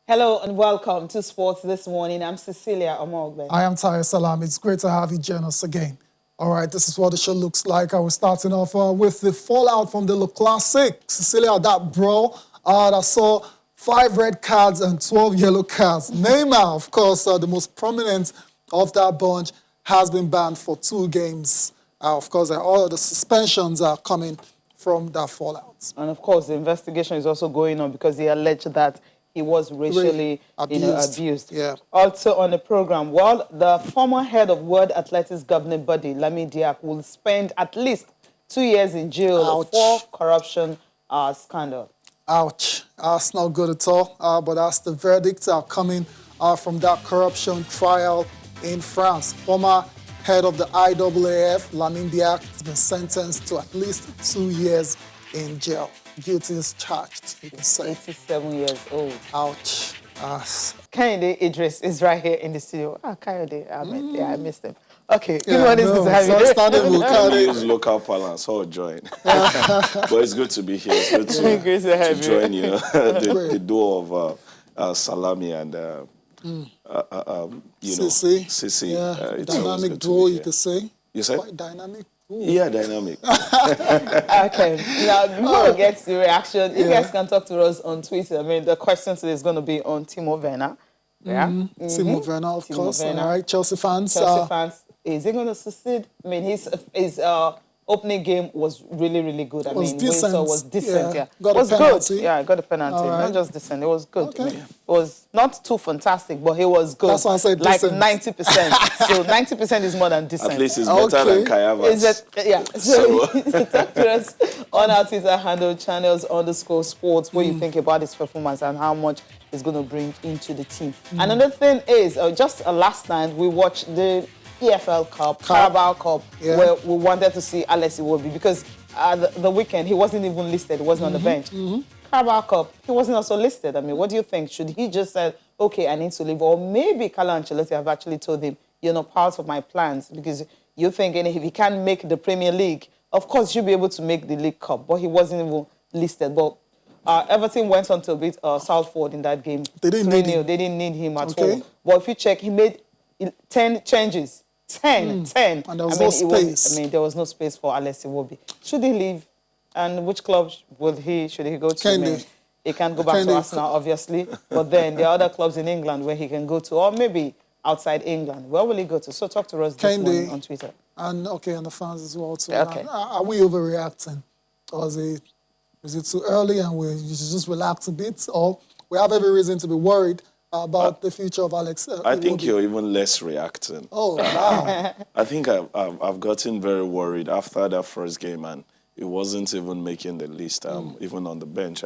Hello and welcome to Sports This Morning. I'm Cecilia Omogbe. I am Tayo Salam. It's great to have you join us again. All right, this is what the show looks like. I was starting off with the fallout from the Le Classic. Cecilia, that brawl that saw 5 red cards and 12 yellow cards. Neymar, of course, the most prominent of that bunch, has been banned for 2 games. Of course, all of the suspensions are coming from that fallout. And of course, the investigation is also going on because they allege that he was racially abused. Yeah. Also on the program, well, the former head of World Athletics governing body, Lami Diak, will spend at least 2 years in jail for corruption scandal. Ouch. That's not good at all. But that's the verdict coming from that corruption trial in France. Former head of the IAAF, Lamine Diack, has been sentenced to at least 2 years in jail. Guilty is charged, you can say. 87 years old. Ouch. Kayode Idris is right here in the studio. Kayode, I missed him. Okay, good morning, good to have you. Use local parlance, all join. But it's good to be here. It's good to have you. Join, you know, the duo of Salami and Sisi. Yeah, dynamic duo, you could say. You said? Quite dynamic. Ooh. Yeah, dynamic. Okay, now before we get to the reaction, you guys can talk to us on Twitter. I mean, the question today is going to be on Timo Werner. Yeah, Timo Werner, of course. All right, Chelsea fans. Chelsea fans, is he going to succeed? I mean, his opening game was really good. I mean, decent. Was decent. Yeah, got it was a penalty. good. Yeah, got a penalty. Right. Not just decent. It was good. Okay. I mean, it was not too fantastic, but he was good. That's why I said like decent. 90%. So 90% is more than decent. At least it's better than Kai Havertz. Yeah. So talk to us on our Twitter handle, channels_sports, what you think about his performance and how much it's going to bring into the team. Another thing is, just last night we watched the EFL Cup, Carabao Cup, where we wanted to see Alex Iwobi because the weekend he wasn't even listed, he wasn't on the bench. Carabao Cup, he wasn't also listed. I mean, what do you think? Should he just say, okay, I need to leave? Or maybe Carlo Ancelotti have actually told him, you're not part of my plans because you're thinking if he can't make the Premier League, of course he'll be able to make the League Cup, but he wasn't even listed. But Everton went on to beat Salford in that game. They didn't need him. They didn't need him at all. But if you check, he made 10 changes. 10. And there was no space. There was no space for Alex Iwobi. Should he leave? And which club should he go to? Kendi. He can't go back to Arsenal, obviously. But then there are other clubs in England where he can go to, or maybe outside England. Where will he go to? So talk to us this morning on Twitter. And and the fans as well too. Okay. Are we overreacting? Or is it too early and we should just relax a bit? Or we have every reason to be worried about the future of Alex? I think you're even less reacting. Oh, wow. I think I've gotten very worried after that first game, and it wasn't even making the list, even on the bench.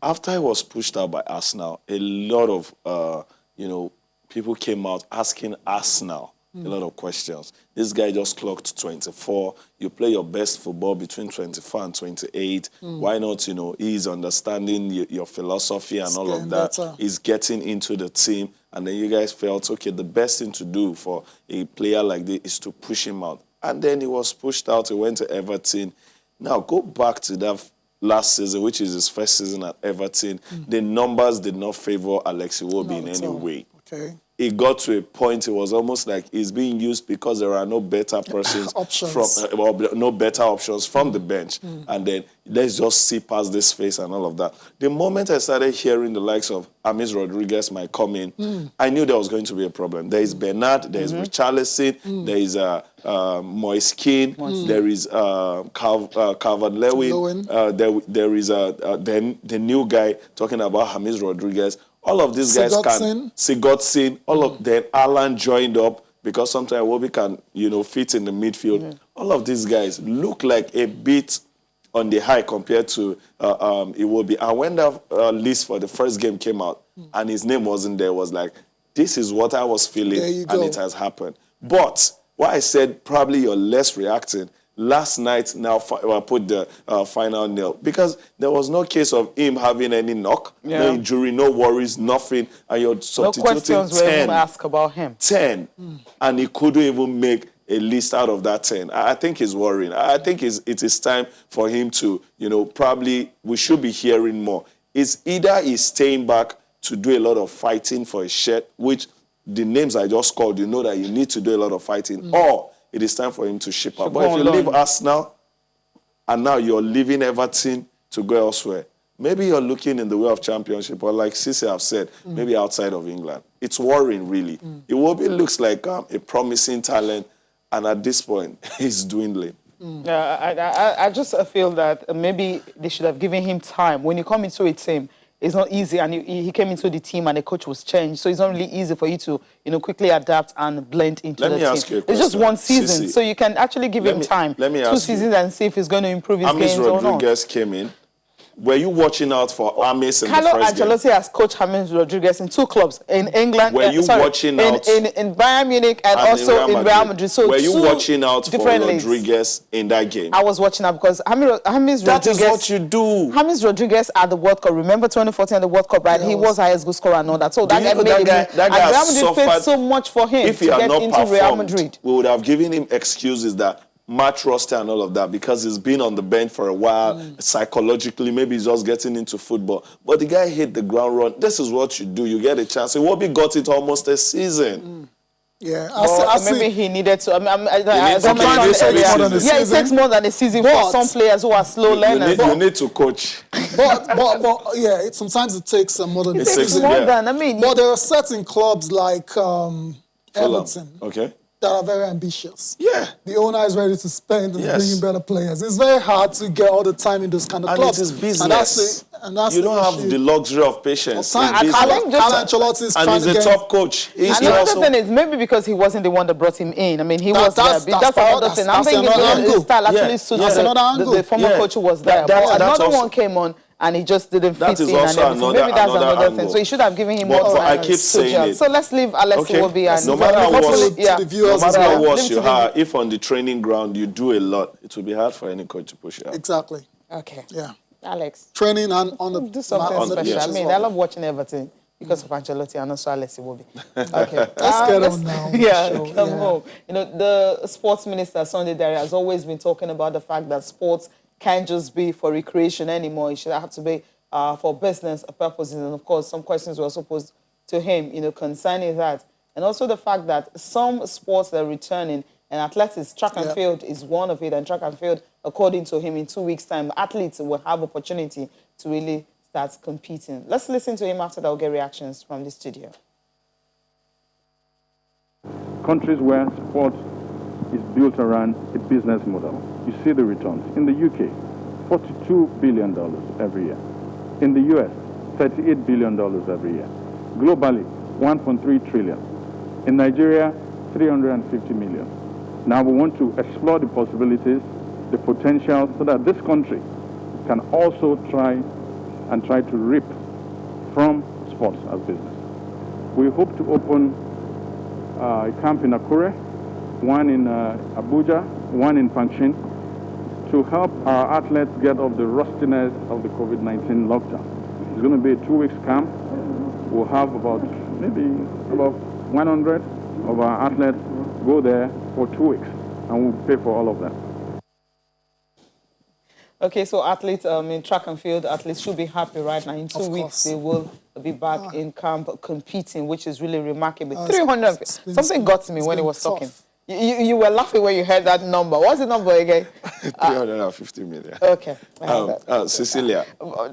After I was pushed out by Arsenal, a lot of people came out asking Arsenal a lot of questions. This guy just clocked 24. You play your best football between 24 and 28. Why not, he's understanding your philosophy and all of that. Better. He's getting into the team. And then you guys felt, okay, the best thing to do for a player like this is to push him out. And then he was pushed out. He went to Everton. Now, go back to that last season, which is his first season at Everton. The numbers did not favor Alex Iwobi in any way. Okay. It got to a point, it was almost like he's being used because there are no better persons no better options from the bench. And then let's just see past this phase and all of that. The moment I started hearing the likes of James Rodriguez might come in, I knew there was going to be a problem. There is Bernard, there is Richarlison, there is Moise Kean, there is Calvert-Lewin, there is the new guy talking about James Rodriguez. All of these guys Sigurdsson, all of them, Alan joined up because sometimes Iwobi can, fit in the midfield. All of these guys look like a bit on the high compared to Iwobi. And when that list for the first game came out and his name wasn't there, was like, this is what I was feeling and it has happened. But what I said, probably you're less reacting. Last night, now I put the final nail because there was no case of him having any knock, no injury, no worries, nothing, and you're substituting no questions 10. Were even asked about him. 10, and he couldn't even make a list out of that 10. I think he's worrying. I think it is time for him to, probably we should be hearing more. It's either he's staying back to do a lot of fighting for a shirt, which the names I just called, you know that you need to do a lot of fighting, or it is time for him to ship out. But if you leave Arsenal and now you're leaving Everton to go elsewhere, maybe you're looking in the way of championship, or like Cisse have said, maybe outside of England. It's worrying, really. Iwobi looks like a promising talent, and at this point, he's dwindling. I just feel that maybe they should have given him time. When you come into a team, it's not easy, and he came into the team and the coach was changed, so it's not really easy for you to, quickly adapt and blend into the team. Let me ask you a question. It's just one season, Sisi, so you can actually give him time. Let me ask 2 seasons and see if he's going to improve his games or not. Rodriguez came in. Were you watching out for James in the Carlo first game? Ancelotti has coached James Rodriguez in 2 clubs, in England. Were you watching out in Bayern Munich and also in Real Madrid? So were you watching out for leagues. Rodriguez in that game? I was watching out because James Rodriguez. That is what you do. James Rodriguez at the World Cup. Remember 2014 at the World Cup, right? He was highest goal scorer and all that. So that guy made it. And Real Madrid paid so much for him to get into Real Madrid. We would have given him excuses that match roster and all of that, because he's been on the bench for a while, psychologically, maybe he's just getting into football. But the guy hit the ground run. This is what you do. You get a chance. Iwobi got it almost a season. Yeah, maybe he needed to. It takes more than a season for some players who are slow learners. You need to coach. But yeah, sometimes it takes more than a season. But there are certain clubs like Everton. Okay. That are very ambitious. Yeah. The owner is ready to spend and bring in better players. It's very hard to get all the time in those kind of clubs. And it is business. You don't have the luxury of patience. Carlo Ancelotti is and he's a top coach. Another thing is maybe because he wasn't the one that brought him in. I mean, he was there. That's another thing. I'm thinking his style actually suits the former coach who was there. But another one came on and he just didn't fit in. Maybe that's another thing. So he should have given him more time. I keep saying it. So let's leave Alex Iwobi and no matter what you have, if on the training ground you do a lot, it will be hard for any coach to push it out. Exactly. Okay. Yeah. Alex. Training and on the do something special. I mean, I love watching Everton because of Ancelotti and also Alex Iwobi. Okay. Let's get on now. Yeah, come home. The sports minister, Sunday Dare, has always been talking about the fact that sports can't just be for recreation anymore. It should have to be for business purposes. And of course, some questions were also posed to him, concerning that. And also the fact that some sports that are returning, and athletics, track and field is one of it. And track and field, according to him, in 2 weeks' time, athletes will have opportunity to really start competing. Let's listen to him after that. We'll get reactions from the studio. Countries where sport is built around a business model, you see the returns. In the UK, $42 billion every year. In the US, $38 billion every year. Globally, $1.3 trillion. In Nigeria, $350 million. Now we want to explore the possibilities, the potential, so that this country can also try to reap from sports as business. We hope to open a camp in Akure, one in Abuja, one in Pangshin, to help our athletes get off the rustiness of the COVID-19 lockdown. It's going to be a 2-week camp. We'll have about 100 of our athletes go there for 2 weeks, and we'll pay for all of that. Okay, so athletes, in track and field, athletes should be happy right now. In 2 weeks, they will be back in camp competing, which is really remarkable. 300, something got to me when he was talking. You were laughing when you heard that number. What's the number again? 350 million. Okay. Cecilia, I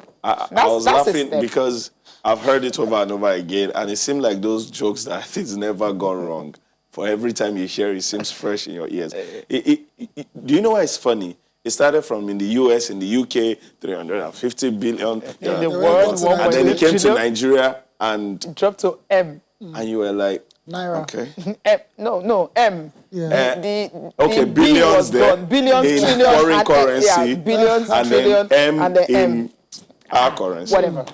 was laughing because I've heard it over and over again, and it seemed like those jokes that things never gone wrong. For every time you hear it, seems fresh in your ears. Do you know why it's funny? It started from in the US, in the UK, 350 billion. In the world, and then it came to Nigeria and... It dropped to M. And you were like... Naira. Okay. M. Yeah. The billions there. Billions, in trillions, foreign currency. Yeah, billions, and trillions, then and the in our currency. Whatever.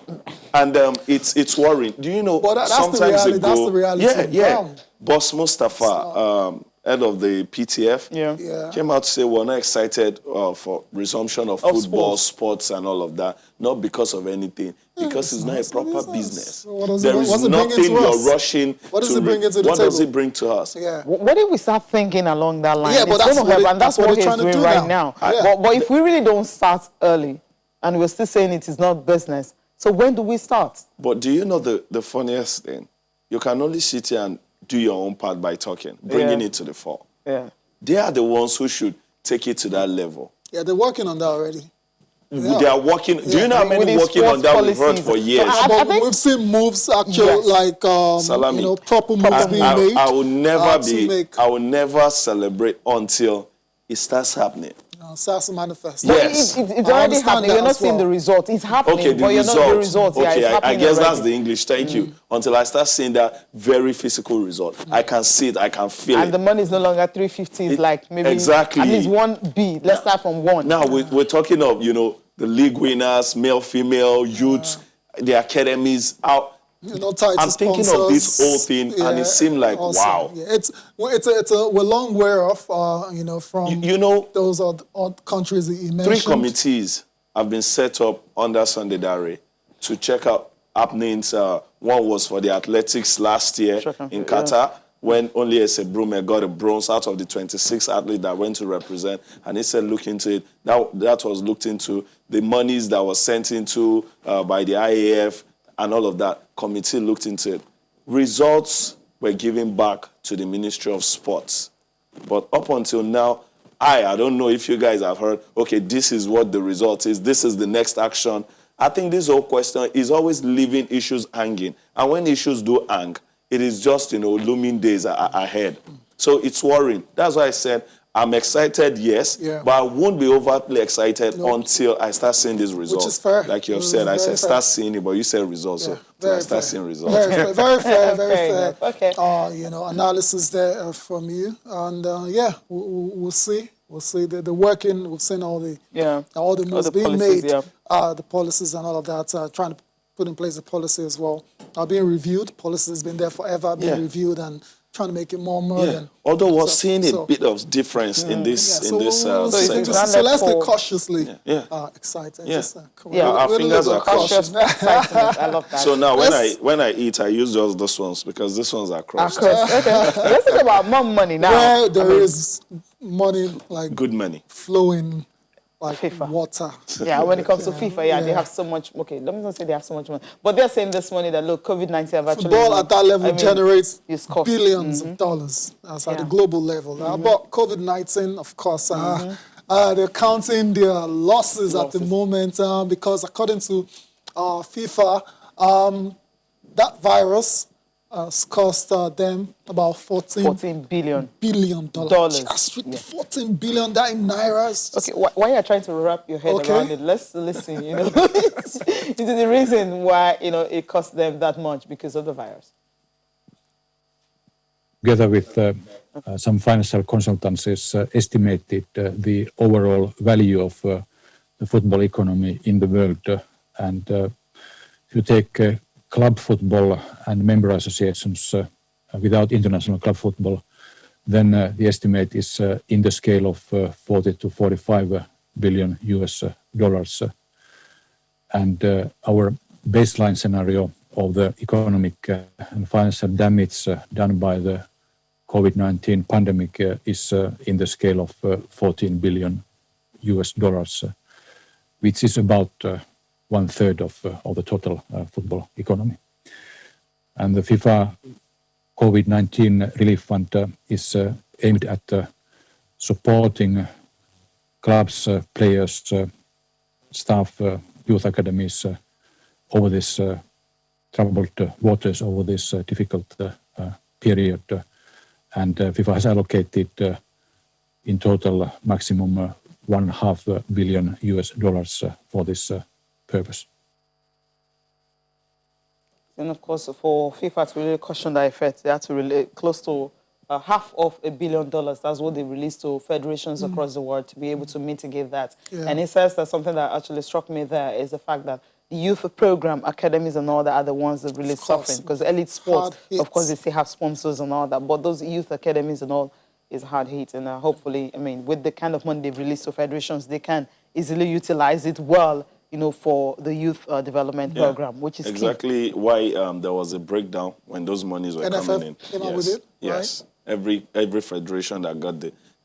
And it's worrying. Do you know, sometimes ago... That's the reality. Yeah. Boss Mustafa, head of the PTF, came out to say we're not excited for resumption of football, sports, and all of that. Not because of anything, because it's not a proper business. There is nothing you're rushing to. What does it bring into the table? What does it bring to us? Yeah. What if we start thinking along that line? Yeah, but that's what he's doing right now. Yeah. But if we really don't start early, and we're still saying it is not business, So when do we start? But do you know the funniest thing? You can only sit here and do your own part by talking, bringing it to the fore. Yeah. They are the ones who should take it to that level. Yeah, they're working on that already. Yeah. They are working. Do you know how many With working on that we've heard policies. for years? So But I think we've seen moves actually Yes. like Salami. you know, proper moves being made. I will never to make I will never celebrate until it starts happening. SARS manifest. Yes. it's I already understand happening. that You're not as seeing well. the result. It's happening, Okay, the but you're result. not the result. Yeah, Okay, it's I happening guess already. that's the English. Thank you. Until I start seeing that very physical result, I can see it. I can feel And it. the money is no longer 350. It's like maybe Exactly. at least 1B. Let's start from 1. Now we're talking of, you know, the league winners, male, female, youth, the academies out. You know, tied to I'm thinking of this whole thing, and it seemed like, awesome. wow. Yeah, it's a we're long way off, you know, from You know, those odd countries that you mentioned. 3 committees have been set up under Sunday Dare to check out happenings. One was for the athletics last year in Qatar, when only Ese Brume got a bronze out of the 26 athletes that went to represent. And he said, look into it. That was looked into. The monies that was sent into by the IAF and all of that, committee looked into it. Results were given back to the Ministry of Sports. But up until now, I don't know if you guys have heard, okay, this is what the result is. This is the next action. I think this whole question is always leaving issues hanging. And when issues do hang, it is just, you know, looming days ahead. So it's worrying. That's why I said I'm excited, yes, but I won't be overtly excited until I start seeing these results. Which is fair. Like you have said, I said start seeing it, but you said results. Yeah, So till I start seeing results. Very fair, very fair. Okay. You know, analysis there from you. And yeah, we'll see. We'll see the working. We've seen all the moves being policies, made, the policies and all of that. Trying to put in place a policy as well. Being reviewed. Policy has been there forever, being reviewed and trying to make it more modern. Although we're seeing a bit of difference in this segment. So let's be cautiously excited. Just, our fingers are cautious. I love that. So now when I eat, I use just those ones because these ones are crossed. Okay. Let's talk about more money now. Where there is money, like good money flowing like FIFA. Water. Yeah, when it comes to FIFA, they have so much. Okay, let me not say they have so much money, but they're saying this money that look, COVID-19 have actually. Football at that level generates billions of dollars. That's at the global level. But COVID-19, of course, they're counting their losses at the moment because according to FIFA, that virus has cost them about $14 billion. Just $14 billion that in nairas. Okay, why are you trying to wrap your head around it? Let's listen, you know. Is it the reason why, you know, it cost them that much because of the virus? Together with some financial consultancies estimated the overall value of the football economy in the world. And if you take club football and member associations without international club football, then the estimate is in the scale of 40 to 45 billion US dollars. And our baseline scenario of the economic and financial damage done by the COVID-19 pandemic is in the scale of 14 billion US dollars, which is about 1/3 of the total football economy. And the FIFA COVID-19 Relief Fund is aimed at supporting clubs, players, staff, youth academies over this troubled waters, over this difficult period. And FIFA has allocated in total maximum $1.5 billion US dollars for this purpose. And of course, for FIFA to really cushion that effect, they had to relate close to $500 million. That's what they released to federations across the world to be able to mitigate that. And it says that something that actually struck me there is the fact that the youth program, academies and all that are the ones that really suffering, because elite sports, of course, they still have sponsors and all that, but those youth academies and all is hard hit. And hopefully, I mean, with the kind of money they've released to federations, they can easily utilize it well, you know, for the youth development program, which is exactly key. why there was a breakdown when those monies were coming in. Came up with it, yes. Right? Every federation that got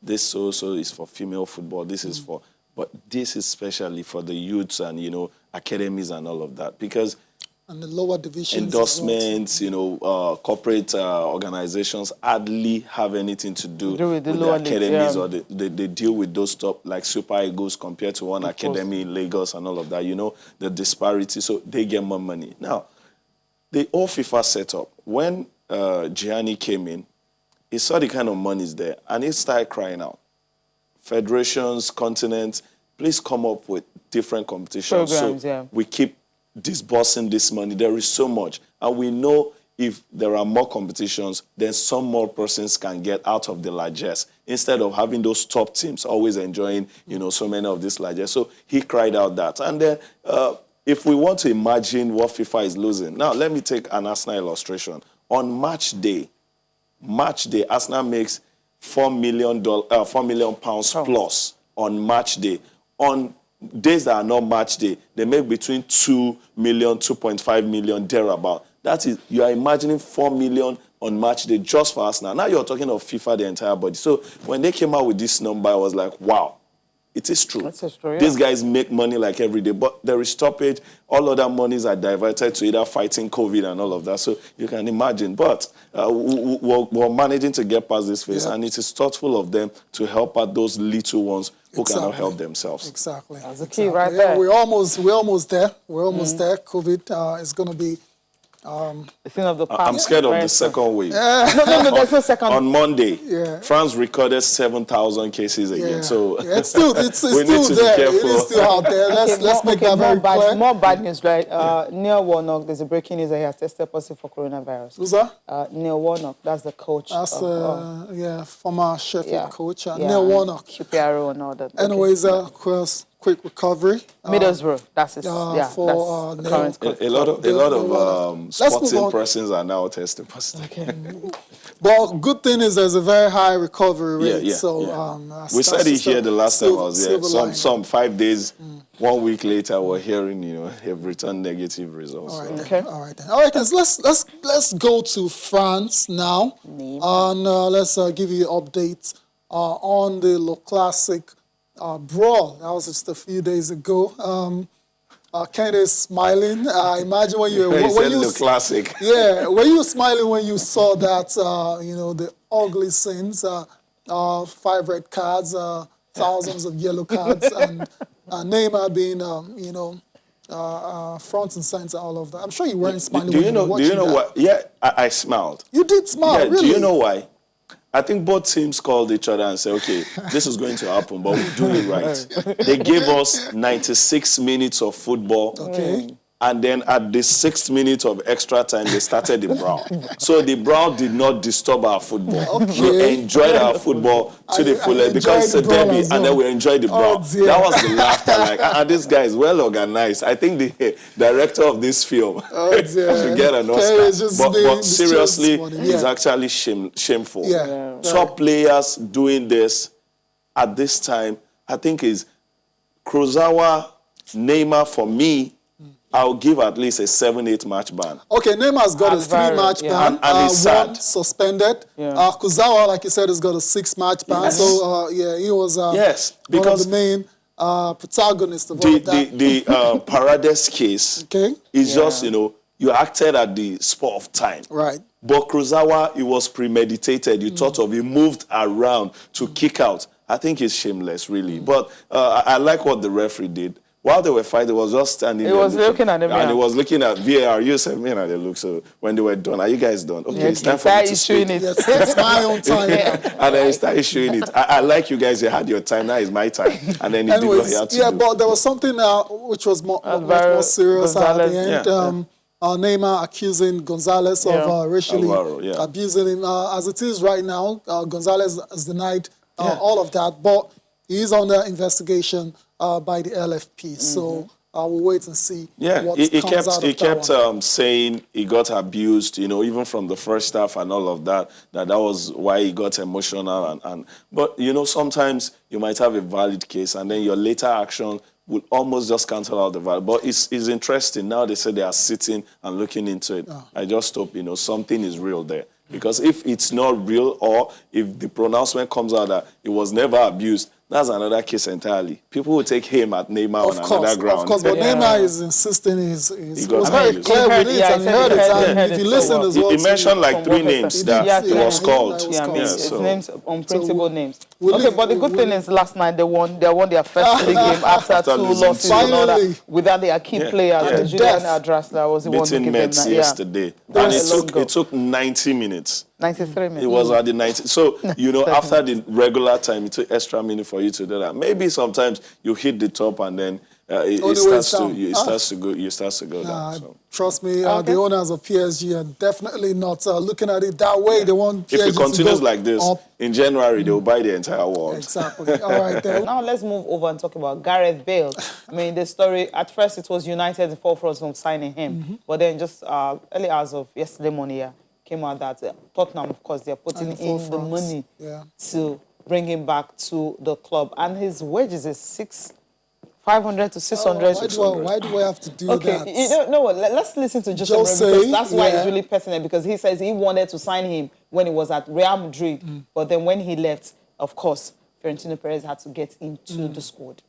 this so is for female football. This is for But this is especially for the youths and, academies and all of that. Because and the lower divisions. endorsements, corporate organizations hardly have anything to do with the academies, or they deal with those top, like Super Eagles compared to one academy in Lagos and all of that, the disparity. So they get more money. Now, the whole FIFA setup, when Gianni came in, he saw the kind of money is there, and he started crying out. Federations, continents, please come up with different competitions. Programs, we keep disbursing this money. There is so much. And we know if there are more competitions, then some more persons can get out of the largesse instead of having those top teams always enjoying, so many of these largesse. So he cried out that. And then if we want to imagine what FIFA is losing. Now, let me take an Arsenal illustration. On match day, Arsenal makes £4 million plus on match day. On days that are not match day, they make between 2 million, 2.5 million, thereabout. That is, you are imagining 4 million on match day just for Arsenal. Now you're talking of FIFA, the entire body. So when they came out with this number, I was like, wow. It is true. That's true, yeah. These guys make money like every day, but there is stoppage. All other monies are diverted to either fighting COVID and all of that. So you can imagine. But we're managing to get past this phase, and it is thoughtful of them to help out those little ones who cannot help themselves. Exactly. That's the key right there. We're almost there. We're almost there. COVID is going to be... the thing of the past. I'm scared of the second wave. No, there's no second. On Monday, France recorded 7,000 cases again. So it's still there. Be careful. It is still out there. Let's make that very clear. More bad news, right? Neil Warnock, there's a breaking news that he has tested positive for coronavirus. Who's that? Neil Warnock, that's the coach. That's former Sheffield coach. Neil Warnock. QPRO and all that. Anyways, quick recovery. Middlesbrough, that's his. For that's the current coach. A lot of sporting persons are now testing positive. But good thing is there's a very high recovery rate. So we said it here the last time I was here. Some 5 days, 1 week later, we're hearing have returned negative results. All right, then. All right, guys. Let's go to France now, and let's give you updates on the Le Classic brawl. That was just a few days ago. Kent is smiling. Imagine when you Le Classic. Yeah, were you smiling when you saw that? The ugly scenes, 5 red cards, thousands of yellow cards, and Neymar being front and center, all of that. I'm sure you weren't smiling. Do you know what? Yeah, I smiled. You did smile. Yeah, really? Do you know why? I think both teams called each other and said, okay, this is going to happen, but we'll do it right. They gave us 96 minutes of football. Okay. And then at the 6th minute of extra time, they started the brawl. So the brawl did not disturb our football. Okay. We enjoyed our football to the fullest because it's a derby, and then we enjoyed the brawl. That was the laughter. This guy is well organized. I think the director of this film should get an Oscar. But seriously, it's actually shameful. Yeah. Top players doing this at this time, I think is Kurzawa, Neymar for me. I'll give at least a 7-8 match ban. Okay, Neymar's got a 3-match ban. And he's sad. One suspended. Kurzawa, like you said, has got a 6-match ban. Yes. So, he was one of the main protagonists of all of that. The Paredes case is just, you acted at the spur of time. Right. But Kurzawa, it was premeditated. You thought of, he moved around to kick out. I think it's shameless, really. But I like what the referee did. While they were fighting, he was just standing there. He was looking at them. And he was looking at VAR. You said, man, they look. So when they were done, are you guys done? Okay, it's time for me to speak. It's my own time. And then he started issuing it. I like you guys. You had your time. Now it's my time. And then he did what he had to do. But there was something which was much more serious at the end. Neymar accusing Gonzalez of racially abusing him. As it is right now, Gonzalez has denied all of that. But he is under investigation by the LFP. So we'll wait and see what comes out of that. He kept saying he got abused, even from the first half and all of that, that was why he got emotional. But, sometimes you might have a valid case and then your later action will almost just cancel out the value. But it's interesting. Now they say they are sitting and looking into it. I just hope, something is real there. Because if it's not real or if the pronouncement comes out that it was never abused, that's another case entirely. People will take him at Neymar on another ground. Of course, but Yeah. Neymar is insisting he got was very mileage. clear with He it, heard- and he yeah, heard it, he heard and it if you so listen well. as well He to- mentioned like From 3 what they names said. that Yeah, he was yeah, called. was Yeah, I mean, called. Yeah, it's so- names, unprintable names. we'll Okay, leave- but the good we'll thing is last night they won their first league game after 2 losing losses two. and all that, Finally. without their key Yeah, players. yeah. And And Julian death. Draxler was the one who Beating gave Mets them that. yesterday. That And was a long it took 90 minutes. 93 minutes. It was at the 90. So, after the regular time, it took extra minute for you to do that. Maybe sometimes you hit the top and then it Only starts way to down. you start to go down. So. Trust me, Okay. the owners of PSG are definitely not looking at it that way. They want PSG If it continues to go like this, up. in January, they'll buy the entire world. Exactly. All right, then. Now let's move over and talk about Gareth Bale. I mean, the story, at first it was United in forefront from signing him. But then just early hours of yesterday morning, came out that Tottenham, of course, they're putting And in the forefront. money Yeah. to bring him back to the club. And his wages is 500 to 600. Why do I have to do Okay, that? you don't know what? Let's listen to Jose Jose, Mourinho, because that's why yeah. it's really pertinent, because he says he wanted to sign him when he was at Real Madrid, but then when he left, of course, Florentino Perez had to get into the squad.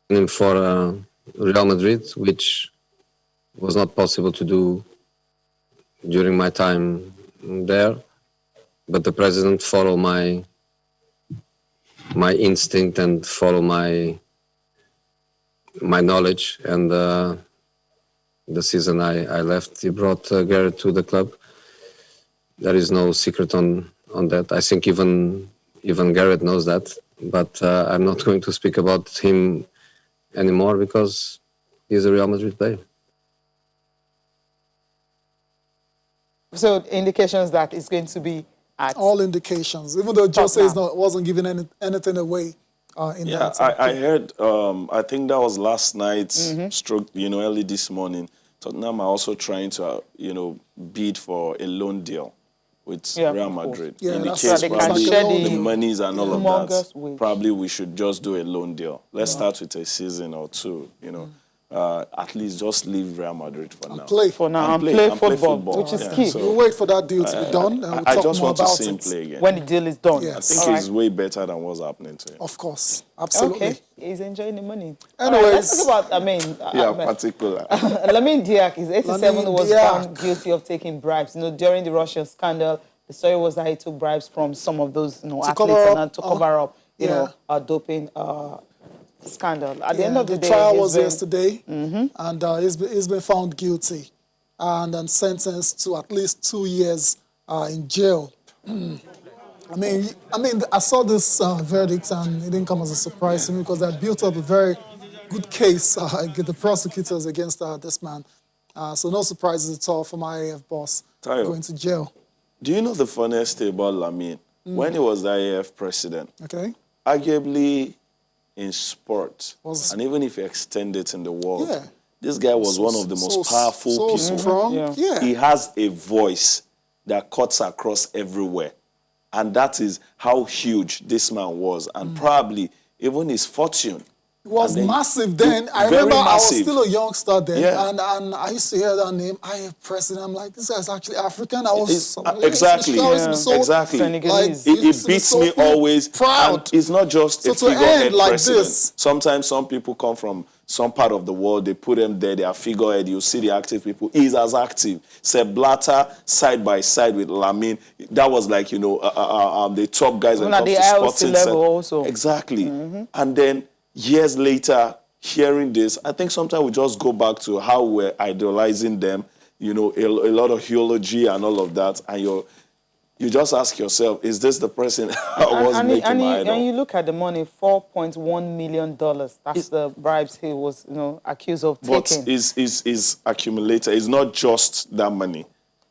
Him for Real Madrid, which was not possible to do during my time there. But the president followed my instinct and follow my knowledge, and the season I left, he brought Gareth to the club. There is no secret on that. I think even Gareth knows that, but I'm not going to speak about him anymore because he's a Real Madrid player. So indications that it's going to be at... All indications, even though Jose Tottenham. wasn't giving anything away in Yeah, that. I heard, I think that was last night, stroke, early this morning. Tottenham are also trying to, bid for a loan deal with Yeah, Real of course. Madrid. Yeah, In the that's case, right. They can probably share the the monies and all of humongous that, wage. probably we should just do a loan deal. Let's start with a season or two, at least just leave Real Madrid for now. Play. For now, and play football, which is key. We'll wait for that deal to be done, and we'll I talk just more want to about see him it. play again. When the deal is done. Yes. I think All he's way better than what's happening to him. Of course, absolutely. Okay, he's enjoying the money. Anyways. let's talk about, Particular. Lamin Diak is 87, Lamine was Diack. found guilty of taking bribes. During the Russian scandal, the story was that he took bribes from some of those athletes cover up, to cover up, yeah. a doping scandal. At the end of the day, trial he's was been- yesterday, and he's been found guilty and then sentenced to at least 2 years in jail. I mean, I saw this verdict and it didn't come as a surprise to me because I built up a very good case against the prosecutors against this man. So no surprises at all for my AF boss Tayo. going to jail. Do you know the funniest thing about Lamine? When he was the IAF president, Okay, arguably in sport, Was- and even if you extend it in the world, Yeah. this guy was one of the most powerful so people. strong. Yeah. Yeah. He has a voice that cuts across everywhere. And that is how huge this man was. And probably even his fortune. It was And then- massive then. I Very remember I was massive. still a youngster then, Yeah. and I used to hear that name, IF president. I'm like, this guy's actually African. I was Exactly. I used to be so, Exactly. Senegalese. like, It used to be beats so me always. proud. And it's not just So a to figurehead end like president. this- Sometimes some people come from some part of the world, they put them there, they are figurehead, you see the active people. He's as active. Sepp Blatter, side by side with Lamine. That was like, the top guys when Even it at comes the to IOC sporting level set. also. Exactly. And then years later, hearing this, I think sometimes we just go back to how we're idolizing them, a lot of eulogy and all of that, and you just ask yourself, is this the person I was making my idol? And you look at the money, $4.1 million. That's the bribes he was, accused of But taking. is accumulated. It's not just that money.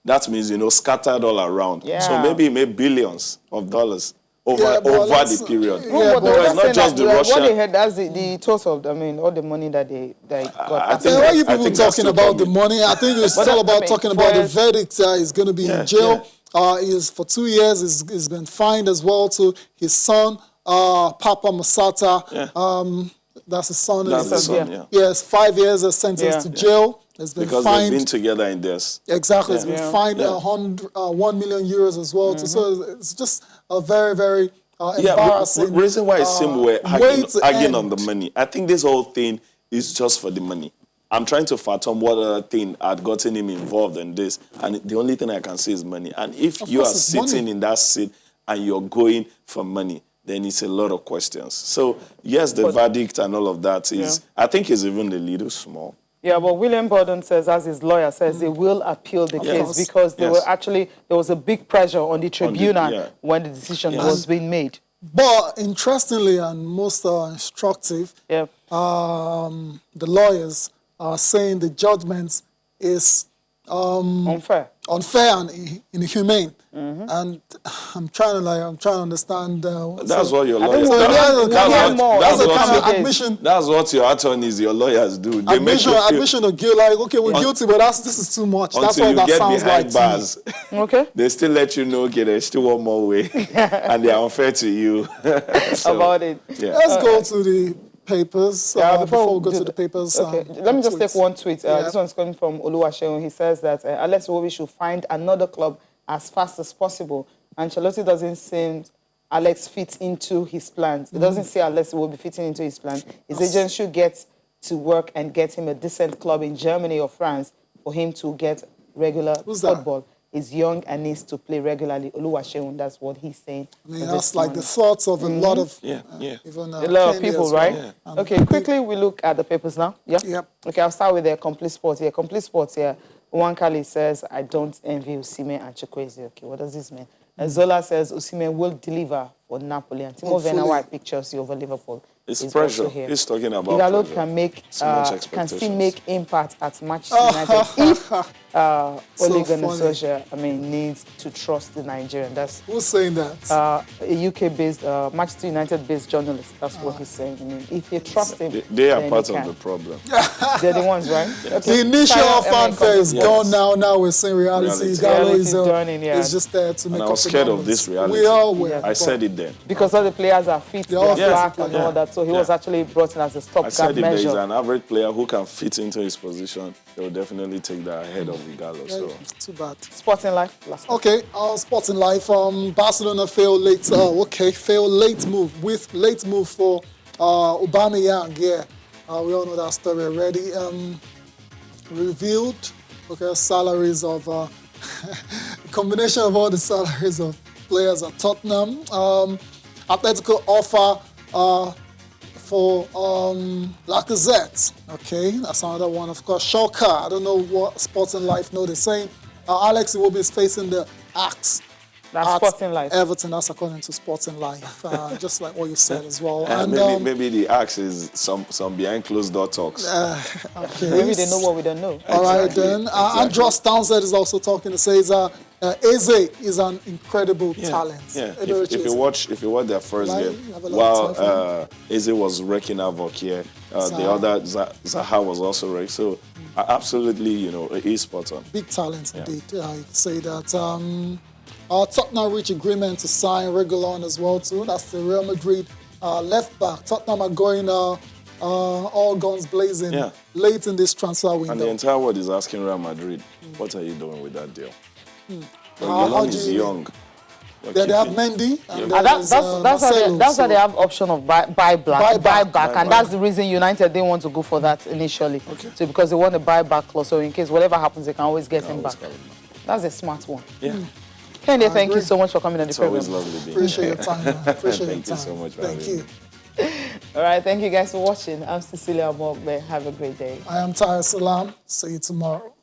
That means, scattered all around. Yeah. So maybe he made billions of dollars over Yeah, but let's- the period. Yeah, but but it's not just the What Russian. they had, that's the total, all the money that they got. I So think why are you I people think that's talking still about the coming. money? I think it's But all that- about I mean, talking for about the us- verdict. He's going to be in jail. He's for 2 years. He's been fined as well to his son, Papa Masata. Yeah. That's his son. That's Is- the son, yeah. Yes, 5 years a sentence Yeah. to jail. It's been because fined. they've been together in this. Exactly, it's been Yeah. fined 1 million euros as well. So it's just a very, very embarrassing. Reason why it seemed we're way to arguing on end. the money. I think this whole thing is just for the money. I'm trying to fathom what other thing had gotten him involved in this, and the only thing I can say is money. And if Of you are course, it's sitting money. in that seat and you're going for money, then it's a lot of questions. So yes, the verdict and all of that is, I think, is even a little small. Yeah, but William Borden says, as his lawyer says, they will appeal the case course. because they Yes. were actually, there was a big pressure on the tribunal yeah. when the decision Yes. was being made. But interestingly and most instructive, Yeah. the lawyers are saying the judgment is Unfair. unfair and inhumane. And I'm trying to understand. That's what your I think lawyers. we'll hear That's more. That's a what kind of you- admission. That's what your attorneys, your lawyers do. They make you feel, Admission of guilt. Like, okay, we're guilty, but this is too much. That's until all you that get sounds like behind to me. bars. Okay. They still let you know, okay, there's still one more way, and they are unfair to you. So, About it. yeah. Let's go to the papers. Before we go do to the papers. Okay, let me just tweets. take one tweet. Yeah. This one's coming from Oluwaseun. He says that Alex Iwobi should find another club as fast as possible. Ancelotti doesn't seem Alex fits into his plans. It doesn't say Alex will be fitting into his plan. His agent should get to work and get him a decent club in Germany or France for him to get regular Who's that? football. He's young and needs to play regularly. Oluwaseun, that's what he's saying. I mean, for that's this like morning. the thoughts of a lot of Yeah, yeah. even A lot of Kenny people, as well. right? Yeah. And Okay, quickly we look at the papers now. Yeah? Yep. Okay, I'll start with the Complete Sports here. Complete Sports here. Wankali says, I don't envy Osimhen and Chukwueze. Okay, what does this mean? Zola says Osimhen will deliver for Napoli. And Timo Hopefully. Werner, why pictures you over Liverpool. It's is pressure. also here. He's talking about Igalo pressure. can make, So much can still expectations. make impact at Manchester United if Ole Gunnar funny. Solskjaer, needs to trust the Nigerian. That's Who's saying that? a UK-based, Manchester United-based journalist. That's what he's saying. I mean, if you trust him, They are then part you of can. the problem. They're the ones, right? The Okay. initial Final fanfare is Yes. gone now. Now we're seeing reality. Reality. Igalo Reality is is dawning, yeah. is just there to make And I up was the scared of numbers. this reality. We all were. Yeah. I said it then. Because all the players are fit, They they all are fit. back and Yeah. all that. So he was Yeah. actually brought in as a I stopgap said it there is measure. an average player who can fit into his position. They will definitely take that ahead of Igalo. So Too bad. Sporting life, last one. Okay, Sporting Life. Barcelona failed late. Failed late move with late move for Aubameyang. Yeah, we all know that story already. Revealed. Okay, salaries of a combination of all the salaries of players at Tottenham. Atletico offer for Lacazette. Okay, that's another one. Of course, Schalke. I don't know what Sporting Life know. They're saying Alex Iwobi is facing the axe. That's at Sporting Life. Everton, that's according to Sporting Life. Just like what you said as well. and maybe the axe is some behind closed door talks. okay. Maybe they know what we don't know. All right Exactly, then. exactly. Andros Townsend is also talking. He says Eze is an incredible talent. Yeah, Eberechi if Eze. you watch their first Like, game, you have a lot of time while Eze was wreaking havoc here, the Zaha. other Zaha was also wrecked. So absolutely, he's spot on. Big talent indeed. You can say that. Tottenham reached agreement to sign Reguilon as well too. That's the Real Madrid left back. Tottenham are going all guns blazing late in this transfer window. And the entire world is asking Real Madrid, what are you doing with that deal? How Reguilon do is you- young. You're They have keeping- Mendy. And And there is, that's how Marcelo, they have option of Buyback. buyback, and that's the reason United didn't want to go for that initially. So because they want a buyback clause, so in case whatever happens, they can always get him back. That's a smart one. Yeah, Kende, thank you agree. so much for coming on the it's always program. lovely being Appreciate here. your time. Man. Appreciate Thank your you time. so much for Thank having you. me. All right, thank you guys for watching. I'm Cecilia Mogbe. Have a great day. I am Tahir Salam. See you tomorrow.